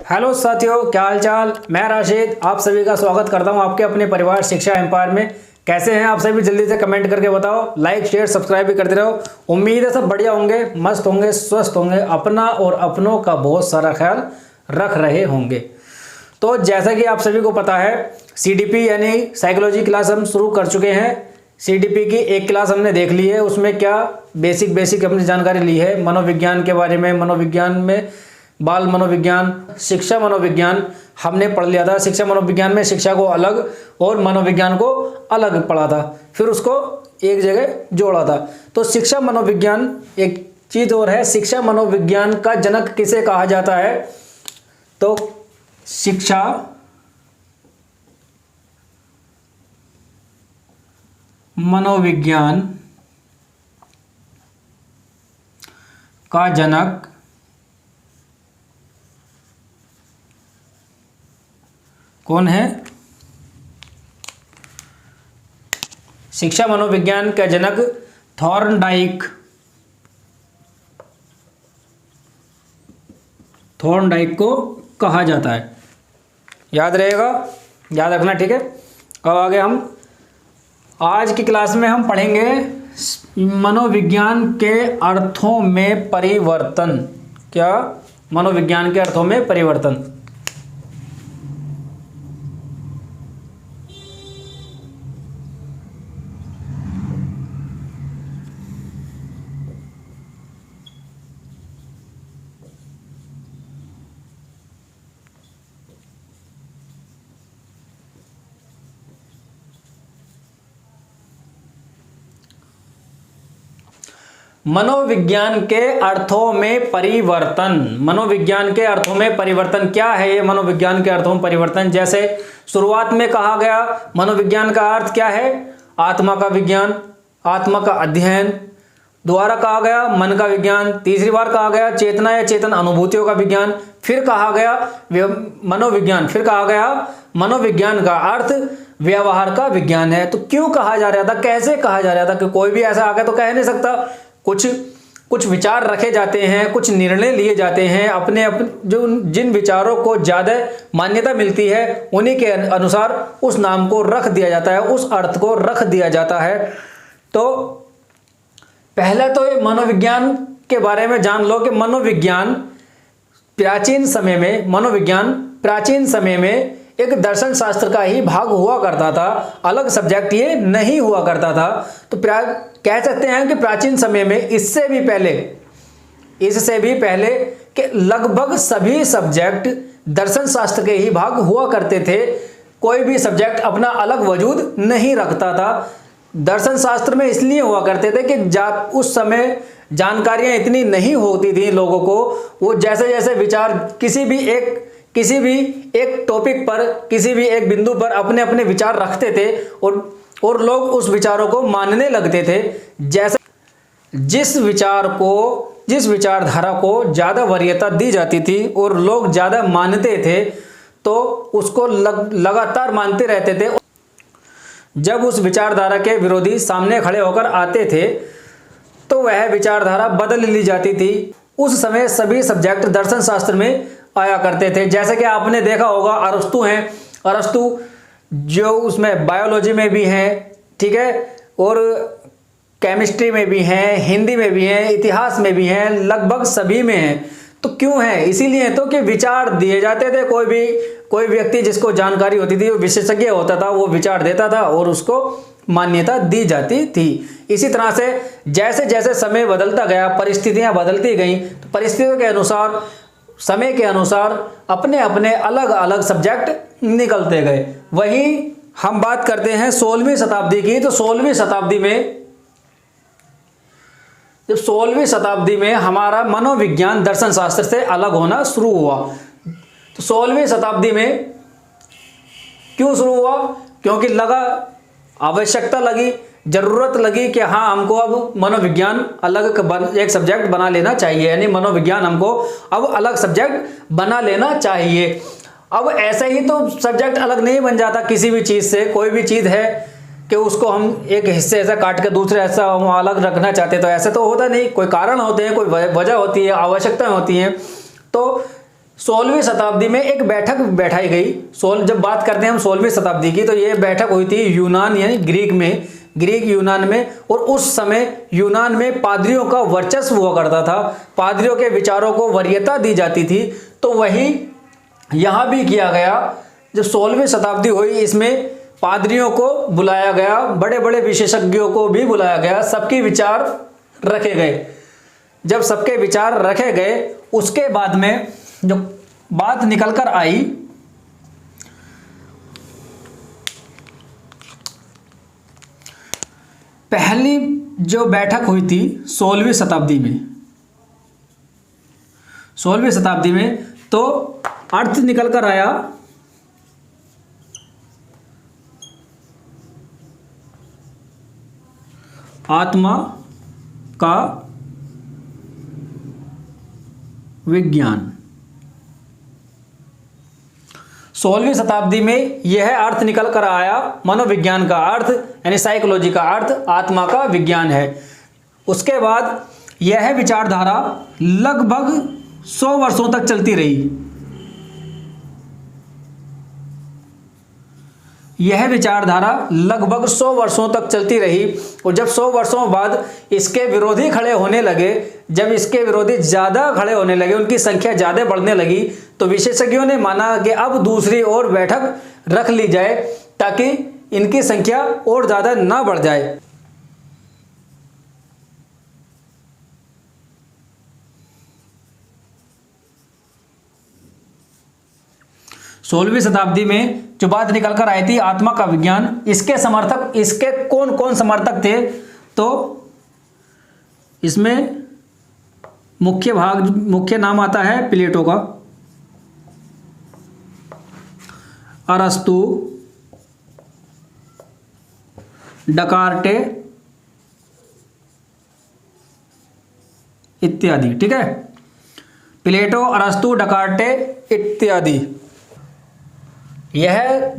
Hello साथियों, क्या हाल चाल। मैं राशिद आप सभी का स्वागत करता हूं आपके अपने परिवार शिक्षा एम्पायर में। कैसे हैं आप सभी? जल्दी से कमेंट करके बताओ, लाइक शेयर सब्सक्राइब भी करते रहो। उम्मीद है सब बढ़िया होंगे, मस्त होंगे, स्वस्थ होंगे, अपना और अपनों का बहुत सारा ख्याल रख रहे होंगे। तो जैसा कि आप सभी को पता है, CDP यानी साइकोलॉजी क्लास हम शुरू कर चुके हैं। CDP की एक क्लास हमने देख ली है, उसमें क्या बेसिक हमने जानकारी ली है मनोविज्ञान के बारे में। मनोविज्ञान में बाल मनोविज्ञान, शिक्षा मनोविज्ञान हमने पढ़ लिया था। शिक्षा मनोविज्ञान में शिक्षा को अलग और मनोविज्ञान को अलग पढ़ा था, फिर उसको एक जगह जोड़ा था। तो शिक्षा मनोविज्ञान एक चीज और है। शिक्षा मनोविज्ञान का जनक किसे कहा जाता है? तो शिक्षा मनोविज्ञान का जनक कौन है? शिक्षा मनोविज्ञान का जनक थॉर्नडाइक को कहा जाता है। याद रहेगा, याद रखना, ठीक है। अब आगे हम आज की क्लास में हम पढ़ेंगे मनोविज्ञान के अर्थों में परिवर्तन। क्या? मनोविज्ञान के अर्थों में परिवर्तन। मनोविज्ञान के अर्थों में परिवर्तन। मनोविज्ञान के अर्थों में परिवर्तन क्या है? ये मनोविज्ञान के अर्थों में परिवर्तन, जैसे शुरुआत में कहा गया मनोविज्ञान का अर्थ क्या है? आत्मा का विज्ञान, आत्मा का अध्ययन। दोबारा कहा गया मन का विज्ञान। तीसरी बार कहा गया चेतना या चेतन अनुभूतियों का विज्ञान। फिर कहा गया मनोविज्ञान, फिर कहा गया मनोविज्ञान का अर्थ व्यवहार का विज्ञान है। तो क्यों कहा जा रहा था, कैसे कहा जा रहा था? कि कोई भी ऐसा आके तो कह नहीं सकता। कुछ विचार रखे जाते हैं, कुछ निर्णय लिए जाते हैं, अपने जो जिन विचारों को ज़्यादा मान्यता मिलती है उन्हीं के अनुसार उस नाम को रख दिया जाता है, उस अर्थ को रख दिया जाता है। तो पहले तो ये मनोविज्ञान के बारे में जान लो कि मनोविज्ञान प्राचीन समय में एक दर्शन शास्त्र का ही भाग हुआ करता था, अलग सब्जेक्ट ये नहीं हुआ करता था। तो कह सकते हैं कि प्राचीन समय में इससे भी पहले कि लगभग सभी सब्जेक्ट दर्शन शास्त्र के ही भाग हुआ करते थे। कोई भी सब्जेक्ट अपना अलग वजूद नहीं रखता था। दर्शन शास्त्र में इसलिए हुआ करते थे कि उस समय जानकारियां इतनी नहीं होती थी लोगों को। वो जैसे जैसे विचार किसी भी एक टॉपिक पर, किसी भी एक बिंदु पर अपने अपने विचार रखते थे और लोग उस विचारों को मानने लगते थे। जैसे जिस विचारधारा को ज़्यादा वरीयता दी जाती थी और लोग ज़्यादा मानते थे, तो उसको लगातार मानते रहते थे। जब उस विचारधारा के विरोधी सामने खड़े होकर आते थे तो वह विचारधारा बदल ली जाती थी। उस समय सभी सब्जेक्ट दर्शन शास्त्र में आया करते थे। जैसे कि आपने देखा होगा अरस्तु हैं, अरस्तु जो उसमें बायोलॉजी में भी हैं, ठीक है, और केमिस्ट्री में भी हैं, हिंदी में भी हैं, इतिहास में भी हैं, लगभग सभी में हैं। तो क्यों है? इसीलिए तो कि विचार दिए जाते थे। कोई व्यक्ति जिसको जानकारी होती थी, वो विशेषज्ञ होता था, वो विचार देता था और उसको मान्यता दी जाती थी। इसी तरह से जैसे जैसे समय बदलता गया, परिस्थितियां बदलती गई, तो परिस्थितियों के अनुसार, समय के अनुसार अपने अपने अलग अलग सब्जेक्ट निकलते गए। वहीं हम बात करते हैं 16वीं शताब्दी की। तो 16वीं शताब्दी में हमारा मनोविज्ञान दर्शन शास्त्र से अलग होना शुरू हुआ। तो 16वीं शताब्दी में क्यों शुरू हुआ? क्योंकि आवश्यकता लगी, जरूरत लगी कि हाँ, हमको अब मनोविज्ञान अलग एक सब्जेक्ट बना लेना चाहिए। यानी मनोविज्ञान हमको अब अलग सब्जेक्ट बना लेना चाहिए। अब ऐसे ही तो सब्जेक्ट अलग नहीं बन जाता किसी भी चीज़ से। कोई भी चीज़ है कि उसको हम एक हिस्से ऐसा काट के दूसरे ऐसा हम अलग रखना चाहते, तो ऐसे तो होता नहीं। कोई कारण होते हैं, कोई वजह होती है, आवश्यकताएं होती हैं। तो 16वीं शताब्दी में एक बैठक बैठाई गई। जब बात करते हैं हम 16वीं शताब्दी की, तो ये बैठक हुई थी यूनान यानी ग्रीक यूनान में। और उस समय यूनान में पादरियों का वर्चस्व हुआ करता था, पादरियों के विचारों को वरीयता दी जाती थी। तो वही यहाँ भी किया गया। जब 16वीं शताब्दी हुई, इसमें पादरियों को बुलाया गया, बड़े बड़े विशेषज्ञों को भी बुलाया गया, सबके विचार रखे गए। जब सबके विचार रखे गए, उसके बाद में जो बात निकल कर आई, पहली जो बैठक हुई थी 16वीं शताब्दी में, 16वीं शताब्दी में, तो अर्थ निकल कर आया आत्मा का विज्ञान। 16वीं शताब्दी में यह अर्थ निकल कर आया, मनोविज्ञान का अर्थ यानी साइकोलॉजी का अर्थ आत्मा का विज्ञान है। उसके बाद यह विचारधारा लगभग 100 वर्षों तक चलती रही। यह विचारधारा लगभग 100 वर्षों तक चलती रही। और जब 100 वर्षों बाद इसके विरोधी खड़े होने लगे, जब इसके विरोधी ज़्यादा खड़े होने लगे, उनकी संख्या ज़्यादा बढ़ने लगी, तो विशेषज्ञों ने माना कि अब दूसरी और बैठक रख ली जाए ताकि इनकी संख्या और ज़्यादा ना बढ़ जाए। 16वीं शताब्दी में जो बात निकल कर आई थी आत्मा का विज्ञान, इसके समर्थक, इसके कौन कौन समर्थक थे? तो इसमें मुख्य नाम आता है प्लेटो का, अरस्तु, डकार्टे इत्यादि। ठीक है, प्लेटो, अरस्तु, डकार्टे इत्यादि। यह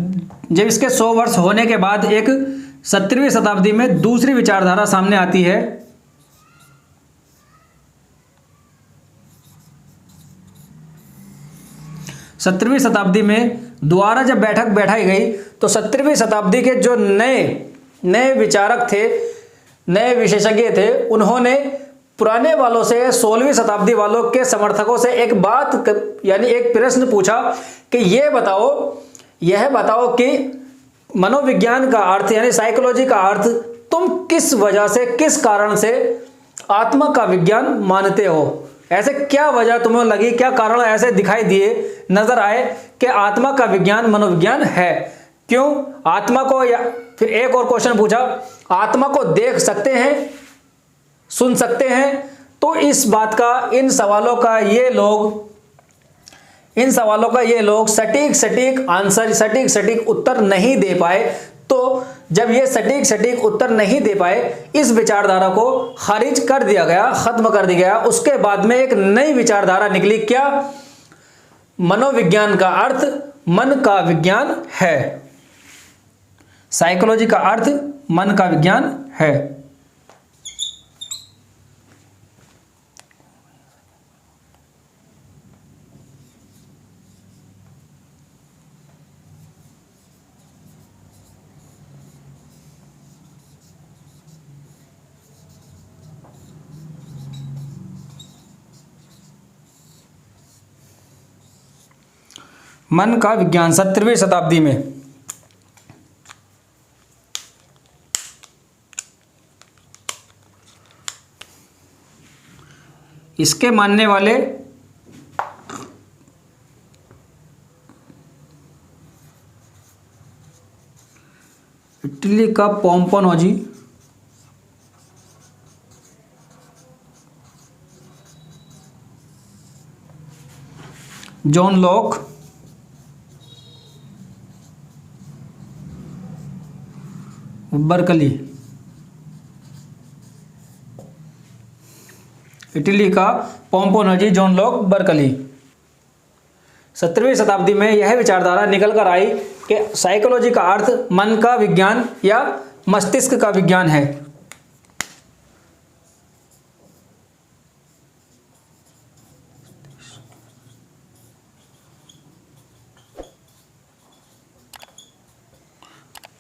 जब इसके 100 वर्ष होने के बाद एक 17वीं शताब्दी में दूसरी विचारधारा सामने आती है। सत्रहवीं शताब्दी में दोबारा जब बैठक बैठाई गई, तो 17वीं शताब्दी के जो नए विचारक थे, नए विशेषज्ञ थे, उन्होंने पुराने वालों से, 16वीं शताब्दी वालों के समर्थकों से एक बात यानी एक प्रश्न पूछा कि यह बताओ कि मनोविज्ञान का अर्थ यानी साइकोलॉजी का अर्थ तुम किस वजह से, किस कारण से आत्मा का विज्ञान मानते हो? ऐसे क्या वजह तुम्हें लगी, क्या कारण ऐसे दिखाई दिए, नजर आए कि आत्मा का विज्ञान मनोविज्ञान है? क्यों आत्मा को, या फिर एक और क्वेश्चन पूछा, आत्मा को देख सकते हैं, सुन सकते हैं? तो इस बात का, इन सवालों का ये लोग सटीक आंसर, सटीक उत्तर नहीं दे पाए। तो जब ये सटीक उत्तर नहीं दे पाए, इस विचारधारा को खारिज कर दिया गया, खत्म कर दिया गया। उसके बाद में एक नई विचारधारा निकली, क्या? मनोविज्ञान का अर्थ मन का विज्ञान है, साइकोलॉजी का अर्थ मन का विज्ञान है। मन का विज्ञान 17वीं शताब्दी में। इसके मानने वाले इटली का पोम्पनोजी, जॉन लॉक, बर्कली। इटली का पोम्पनोजी, जॉन लॉक, बर्कली। 17वीं शताब्दी में यह विचारधारा निकल कर आई कि साइकोलॉजी का अर्थ मन का विज्ञान या मस्तिष्क का विज्ञान है।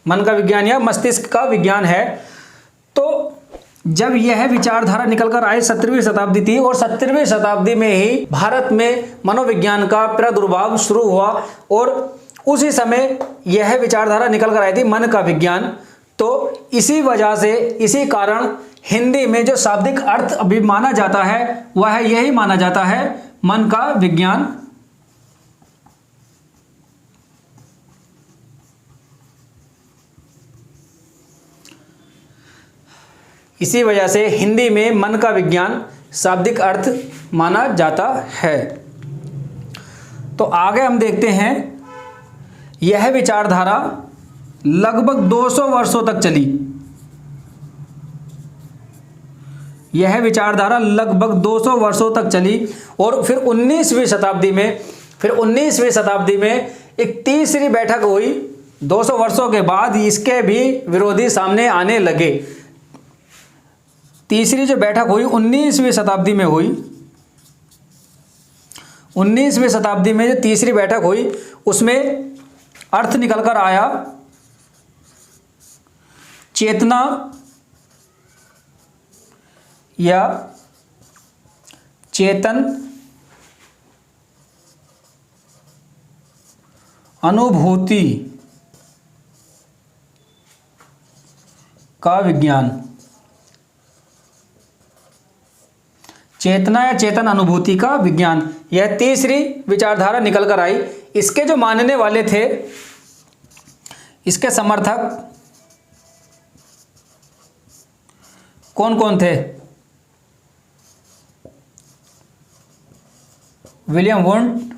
मन का विज्ञान या मस्तिष्क का विज्ञान है। तो जब यह विचारधारा निकलकर आई 17वीं शताब्दी थी और 17वीं शताब्दी में ही भारत में मनोविज्ञान का प्रादुर्भाव शुरू हुआ और उसी समय यह विचारधारा निकलकर आई थी मन का विज्ञान। तो इसी वजह से, इसी कारण हिंदी में जो शाब्दिक अर्थ अभी माना जाता है वह यही माना जाता है, मन का विज्ञान। इसी वजह से हिंदी में मन का विज्ञान शाब्दिक अर्थ माना जाता है। तो आगे हम देखते हैं, यह विचारधारा लगभग 200 वर्षों तक चली। यह विचारधारा लगभग 200 वर्षों तक चली और फिर 19वीं शताब्दी में एक तीसरी बैठक हुई। 200 वर्षों के बाद इसके भी विरोधी सामने आने लगे। तीसरी जो बैठक हुई 19वीं शताब्दी में हुई। 19वीं शताब्दी में जो तीसरी बैठक हुई उसमें अर्थ निकलकर आया चेतना या चेतन अनुभूति का विज्ञान। चेतना या चेतन अनुभूति का विज्ञान, यह तीसरी विचारधारा निकल कर आई। इसके जो मानने वाले थे, इसके समर्थक कौन कौन थे? William Wundt,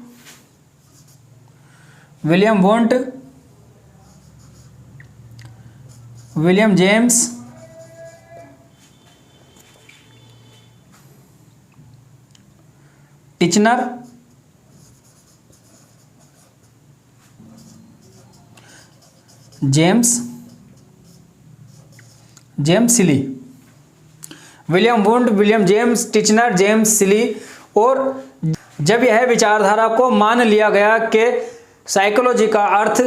William James, Titchener, James Sully. William Wundt, William James, Titchener, James Sully. और जब यह विचारधारा को मान लिया गया कि साइकोलॉजी का अर्थ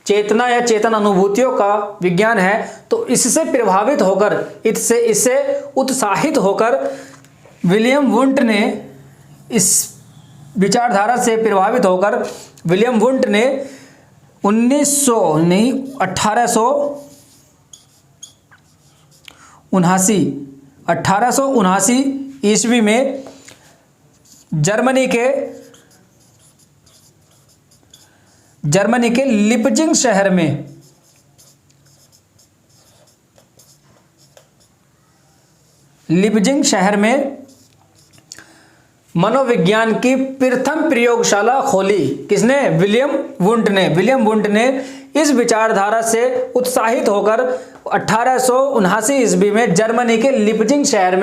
चेतना या चेतन अनुभूतियों का विज्ञान है, तो इससे प्रभावित होकर, इससे उत्साहित होकर विलियम वुंट ने, इस विचारधारा से प्रभावित होकर विलियम वुंट ने 1879 ईस्वी में जर्मनी के लिपजिंग शहर में मनोविज्ञान की प्रथम प्रयोगशाला खोली। किसने? विलियम वुंट ने इस विचारधारा से उत्साहित होकर 1879 ईस्वी में जर्मनी के लिपजिंग शहर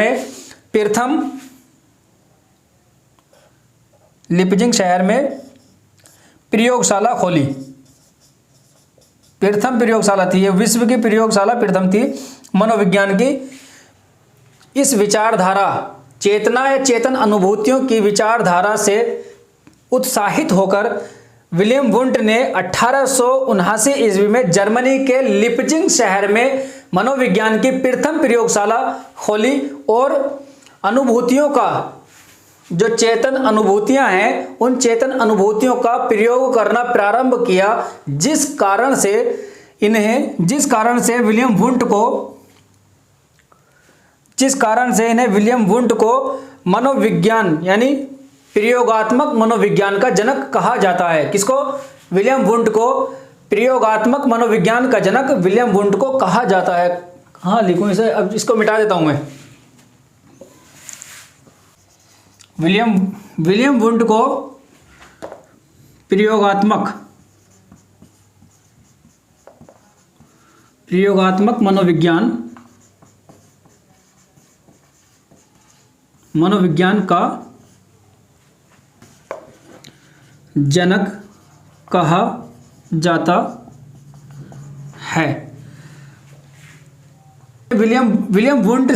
में प्रयोगशाला खोली। प्रथम प्रयोगशाला थी, यह विश्व की प्रयोगशाला प्रथम थी मनोविज्ञान की। इस विचारधारा, चेतना या चेतन अनुभूतियों की विचारधारा से उत्साहित होकर विलियम वुंट ने 1879 ईस्वी में जर्मनी के लिपजिंग शहर में मनोविज्ञान की प्रथम प्रयोगशाला खोली और अनुभूतियों का, जो चेतन अनुभूतियां हैं, उन चेतन अनुभूतियों का प्रयोग करना प्रारंभ किया, जिस कारण से इन्हें विलियम वुंट को मनोविज्ञान यानी प्रयोगात्मक मनोविज्ञान का जनक कहा जाता है। किसको? विलियम वुंट को प्रयोगात्मक मनोविज्ञान का जनक विलियम वुंट को कहा जाता है। हाँ लिखूं इसे, अब इसको मिटा देता हूं मैं। विलियम वुंट को प्रयोगात्मक मनोविज्ञान का जनक कहा जाता है। विलियम वुंट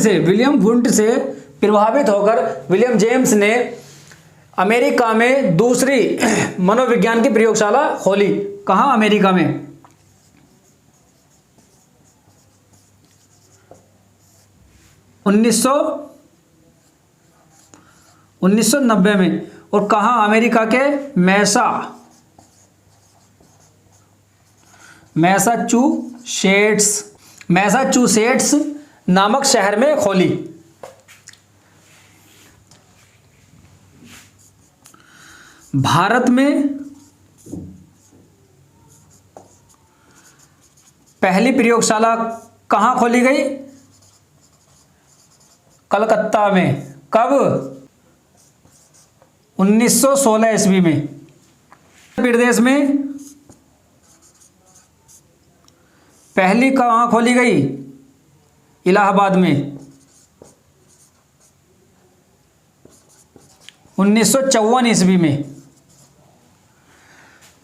से प्रभावित होकर विलियम जेम्स ने अमेरिका में दूसरी मनोविज्ञान की प्रयोगशाला खोली। कहाँ? अमेरिका में। 1990 में। और कहाँ? अमेरिका के मैसाचुसेट्स नामक शहर में खोली। भारत में पहली प्रयोगशाला कहाँ खोली गई? कलकत्ता में। कब? 1916 ईस्वी में। प्रदेश में पहली कहाँ खोली गई? इलाहाबाद में 1954 ईस्वी में।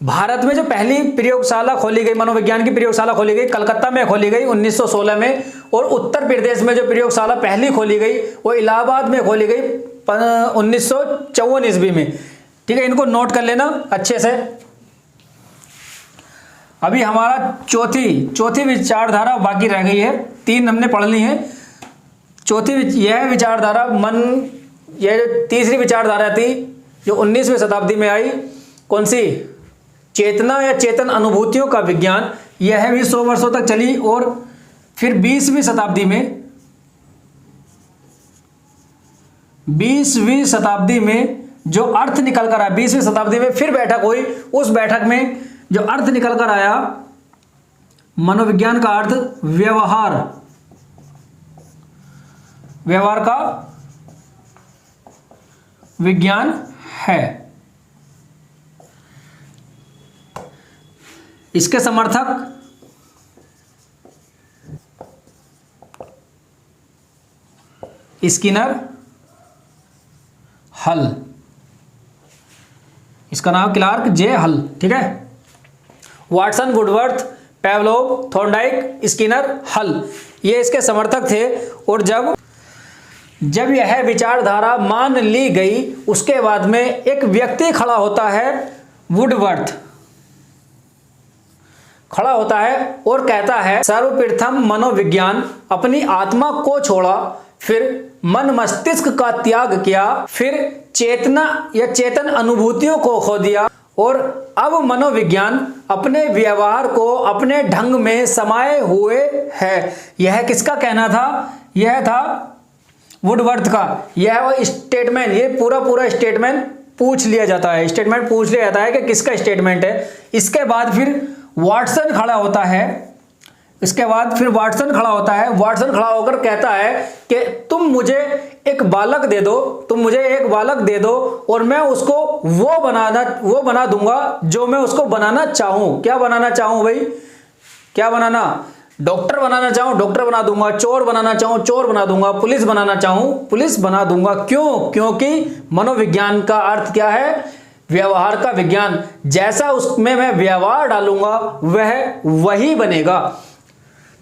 भारत में जो पहली प्रयोगशाला खोली गई, मनोविज्ञान की प्रयोगशाला खोली गई, कलकत्ता में खोली गई 1916 में। और उत्तर प्रदेश में जो प्रयोगशाला पहली खोली गई वो इलाहाबाद में खोली गई 1954 ईस्वी में। ठीक है, इनको नोट कर लेना अच्छे से। अभी हमारा चौथी विचारधारा बाकी रह गई है, 3 हमने पढ़ ली है। यह विचारधारा यह जो तीसरी विचारधारा थी जो 19वीं शताब्दी में आई, कौन सी? चेतना या चेतन अनुभूतियों का विज्ञान। यह भी 100 वर्षों तक चली। और फिर 20वीं शताब्दी में जो अर्थ निकल कर आया, 20वीं शताब्दी में फिर बैठक हुई। उस बैठक में जो अर्थ निकल कर आया, मनोविज्ञान का अर्थ व्यवहार का विज्ञान है। इसके समर्थक स्किनर, हल, इसका नाम क्लार्क जे हल। ठीक है, वाटसन, वुडवर्थ, पेवलोव, थॉर्नडाइक, स्किनर, हल, ये इसके समर्थक थे। और जब यह विचारधारा मान ली गई, उसके बाद में एक व्यक्ति खड़ा होता है, वुडवर्थ खड़ा होता है और कहता है, सर्वप्रथम मनोविज्ञान अपनी आत्मा को छोड़ा, फिर मन मस्तिष्क का त्याग किया, फिर चेतना या चेतन अनुभूतियों को खो दिया, और अब मनोविज्ञान अपने व्यवहार को अपने ढंग में समाये हुए है। यह किसका कहना था? यह था वुडवर्थ का। यह स्टेटमेंट, ये पूरा स्टेटमेंट पूछ लिया जाता है। कि किसका स्टेटमेंट है। इसके बाद फिर वाटसन खड़ा होता है। वाटसन खड़ा होकर कहता है कि तुम मुझे एक बालक दे दो और मैं उसको वो बना दूंगा जो मैं उसको बनाना चाहूं। क्या बनाना चाहूं भाई? क्या बनाना? डॉक्टर बनाना चाहूं, डॉक्टर बना दूंगा। चोर बनाना चाहूं, चोर बना दूंगा। पुलिस बनाना चाहूं, पुलिस बना दूंगा। क्यों? क्योंकि मनोविज्ञान का अर्थ क्या है? व्यवहार का विज्ञान। जैसा उसमें मैं व्यवहार डालूंगा वह वही बनेगा।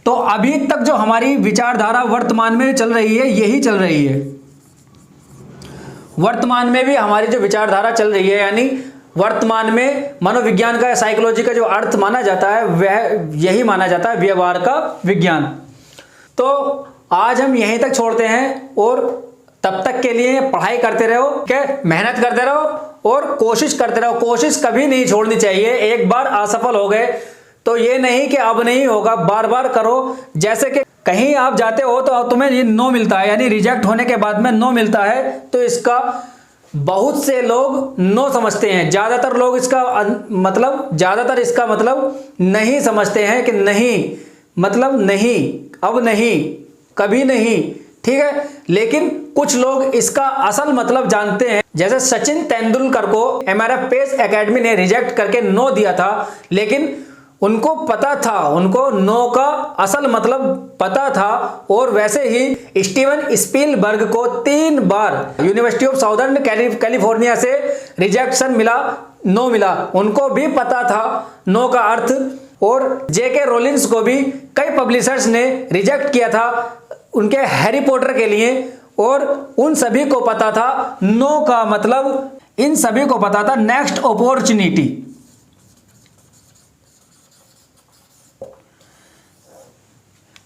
तो अभी तक जो हमारी विचारधारा वर्तमान में चल रही है, यही चल रही है। वर्तमान में भी हमारी जो विचारधारा चल रही है, यानी वर्तमान में मनोविज्ञान का, साइकोलॉजी का जो अर्थ माना जाता है वह यही माना जाता है, व्यवहार का विज्ञान। तो आज हम यहीं तक छोड़ते हैं और तब तक के लिए पढ़ाई करते रहो, क्या मेहनत करते रहो और कोशिश करते रहो। कोशिश कभी नहीं छोड़नी चाहिए। एक बार असफल हो गए तो ये नहीं कि अब नहीं होगा, बार बार करो। जैसे कि कहीं आप जाते हो तो तुम्हें ये नो मिलता है, यानी रिजेक्ट होने के बाद में नो मिलता है, तो इसका बहुत से लोग नो समझते हैं। ज्यादातर लोग इसका मतलब नहीं समझते हैं कि नहीं मतलब नहीं, अब नहीं, कभी नहीं। ठीक है, लेकिन कुछ लोग इसका असल मतलब जानते हैं। जैसे सचिन तेंदुलकर को एमआरएफ पेस एकेडमी ने रिजेक्ट करके नो दिया था, लेकिन उनको पता था, उनको नो का असल मतलब पता था। और वैसे ही स्टीवन स्पीलबर्ग को 3 बार यूनिवर्सिटी ऑफ साउदर्न कैलिफोर्निया से रिजेक्शन मिला, नो मिला। उनको भी पता था नो का अर्थ। और जेके रोलिंस को भी कई पब्लिशर्स ने रिजेक्ट किया था उनके हैरी पॉटर के लिए, और उन सभी को पता था नो का मतलब, इन सभी को पता था नेक्स्ट अपॉर्चुनिटी।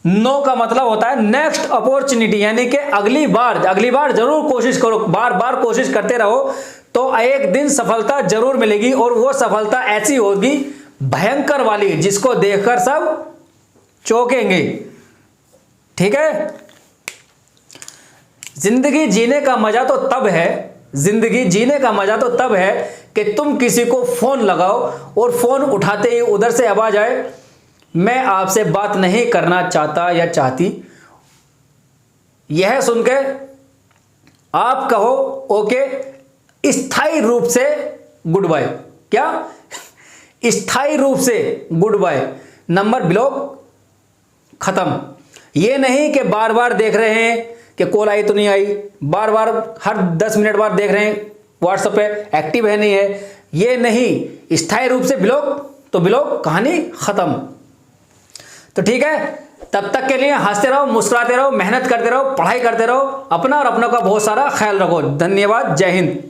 नो का मतलब होता है नेक्स्ट अपॉर्चुनिटी, यानी कि अगली बार जरूर कोशिश करो, बार बार कोशिश करते रहो तो एक दिन सफलता जरूर मिलेगी, और वो सफलता ऐसी होगी भयंकर वाली जिसको देखकर सब चौंकेंगे। ठीक है। जिंदगी जीने का मजा तो तब है, जिंदगी जीने का मजा तो तब है कि तुम किसी को फोन लगाओ और फोन उठाते ही उधर से आवाज आए, मैं आपसे बात नहीं करना चाहता या चाहती। यह सुन के आप कहो ओके, स्थायी रूप से गुड बाय। क्या? स्थायी रूप से गुड बाय, नंबर ब्लॉक, खत्म। ये नहीं कि बार बार देख रहे हैं कि कॉल आई तो नहीं आई, बार बार हर 10 मिनट बाद देख रहे हैं व्हाट्सएप पे एक्टिव है नहीं है, ये नहीं, स्थायी रूप से ब्लॉक, तो ब्लॉक, कहानी खत्म। तो ठीक है, तब तक के लिए हंसते रहो, मुस्कुराते रहो, मेहनत करते रहो, पढ़ाई करते रहो, अपना और अपनों का बहुत सारा ख्याल रखो। धन्यवाद, जय हिंद।